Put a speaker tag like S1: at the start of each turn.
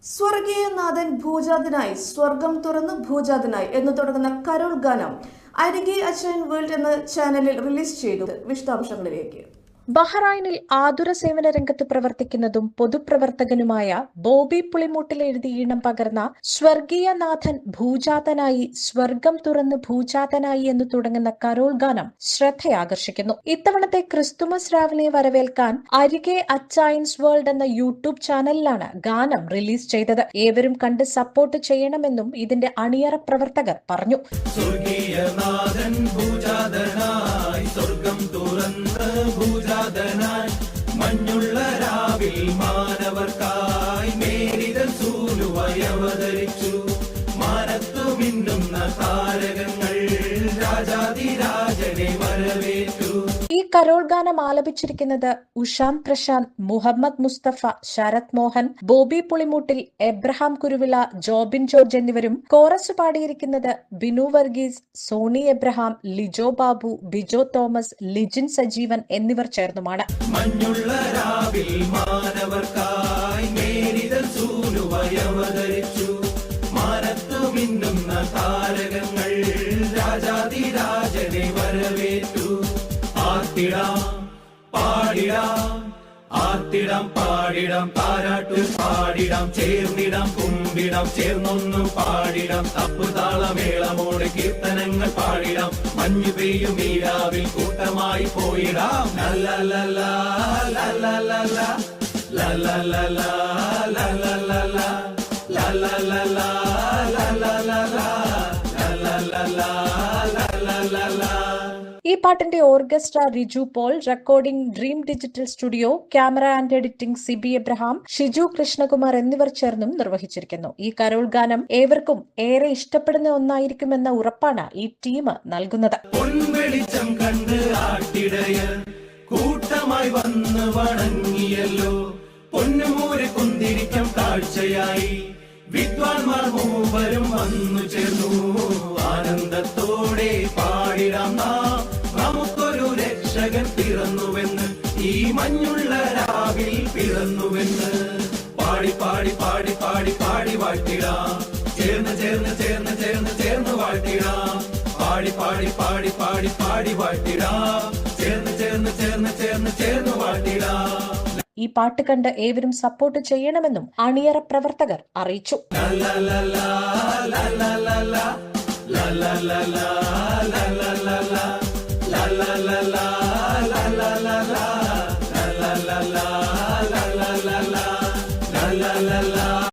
S1: സ്വർഗീയനാഥൻ ഭൂജാതനായി, സ്വർഗം തുറന്ന് ഭൂജാതനായി എന്ന് തുടങ്ങുന്ന കരോൾ ഗാനം അരികെ അച്ചയൻ വേൾഡ് എന്ന ചാനലിൽ റിലീസ് ചെയ്തു. വിശദാംശങ്ങളിലേക്ക്.
S2: ബഹ്റൈനിൽ ആതുര സേവന രംഗത്ത് പ്രവർത്തിക്കുന്നതും പൊതുപ്രവർത്തകനുമായ ബോബി പുളിമൂട്ടിൽ എഴുതി ഈണം പകർന്ന സ്വർഗീയനാഥൻ ഭൂജാതനായി, സ്വർഗം തുറന്ന് ഭൂജാതനായി എന്ന് തുടങ്ങുന്ന കരോൾ ഗാനം ശ്രദ്ധയാകർഷിക്കുന്നു. ഇത്തവണത്തെ ക്രിസ്തുമസ് രാവിലെ വരവേൽക്കാൻ അരികെ അച്ചായൻസ് വേൾഡ് എന്ന യൂട്യൂബ് ചാനലിലാണ് ഗാനം റിലീസ് ചെയ്തത്. ഏവരും കണ്ട് സപ്പോർട്ട് ചെയ്യണമെന്നും ഇതിന്റെ അണിയറ പ്രവർത്തകർ പറഞ്ഞു.
S3: സ്വർഗീയനാഥൻ ഭൂജാതനായി, സ്വർഗം തുറന്ന് ഭൂജാതനായി, മഞ്ഞുള്ള രാവിൽ മാനവർക്കായി മേരിതൻ സൂലുവായി അവതരിച്ചു. മാനത്തു മിന്നുന്ന താരകങ്ങൾ രാജാതിരാജനെ വരവേറ്റു.
S2: ഈ കരോൾ ഗാനം ആലപിച്ചിരിക്കുന്നത് ഉഷാന്ത് പ്രശാന്ത്, മുഹമ്മദ് മുസ്തഫ, ശരത് മോഹൻ, ബോബി പുളിമൂട്ടിൽ, എബ്രഹാം കുരുവിള, ജോബിൻ ജോർജ് എന്നിവരും കോറസ് പാടിയിരിക്കുന്നത് ബിനു വർഗീസ്, സോണി എബ്രഹാം, ലിജോ ബാബു, ബിജോ തോമസ്, ലിജിൻ സജീവൻ എന്നിവർ ചേർന്നുമാണ്.
S3: മഞ്ഞുള്ള രാവിൽ മാനവർക്കായി മേരിതൻ സൂലുവായി അവതരിച്ചു. മാനത്തു മിന്നുന്ന താരകങ്ങൾ രാജാതിരാജനെ വരവേറ്റു. ആർത്തിടാം പാടിടാം, ആർത്തിടാം പാടിടാം, താരാട്ട് പാടിടാം, ചേർന്നിടാം കുമ്പിടാം, ചേർന്നൊന്നു പാടിടാം, തപ്പുതാളമേളമോടെ കീർത്തനങ്ങൾ പാടിടാം. മഞ്ഞു പെയ്യും ഈ രാവിൽ കൂട്ടമായി പോയിടാം. ലല്ലലലാ ലല്ലലലാ ലല്ലലലാ ലല്ലലലാ ലല്ലലലാ ലല്ലലലാ ലല്ലലലാ ലല്ലലലാ.
S2: ഈ പാട്ടിന്റെ orchestra Riju Paul, recording dream digital studio, camera and editing Sibi Abraham, Shiju Krishnakumar എന്നിവർ ചേർന്നും നിർവഹിച്ചിരിക്കുന്നു. ഈ കരോൾ ഗാനം ഏവർക്കും ഏറെ ഇഷ്ടപ്പെടുന്ന ഒന്നായിരിക്കുമെന്ന ഉറപ്പാണ് ഈ ടീം നൽകുന്നത്.
S3: പൊൻവെളിച്ചം കണ്ട് ആട്ടിടയർ കൂട്ടമായി വന്ന് വണങ്ങിയല്ലോ. പൊന്നുമൂരെ കുന്തിരിക്കം കാഴ്ചയായി വിദ്വാൻമാർ മൂവരും വന്നു ചേർന്നു. ആനന്ദത്തോടെ പാടിടാം നാം, നമുക്കൊരു രക്ഷകൻ പിറന്നുവെന്ന്, ഈ മഞ്ഞുള്ള രാവിൽ പിറന്നുവെന്ന്. പാടി പാടി പാടി പാടി പാടി വാഴ്ത്തിടാം, ചേർന്ന് ചേർന്ന് ചേർന്ന് ചേർന്ന് ചേർന്ന് വാഴ്ത്തിടാം. പാടി പാടി പാടി പാടി പാടി വാഴ്ത്തിടാം, ചേർന്ന് ചേർന്ന് ചേർന്ന് ചേർന്ന് ചേർന്ന് വാഴ്ത്തിടാം.
S2: ഈ പാട്ട് കണ്ട് ഏവരും സപ്പോർട്ട് ചെയ്യണമെന്നും അണിയറ പ്രവർത്തകർ അറിയിച്ചു.
S3: La la la la la la la la la la la.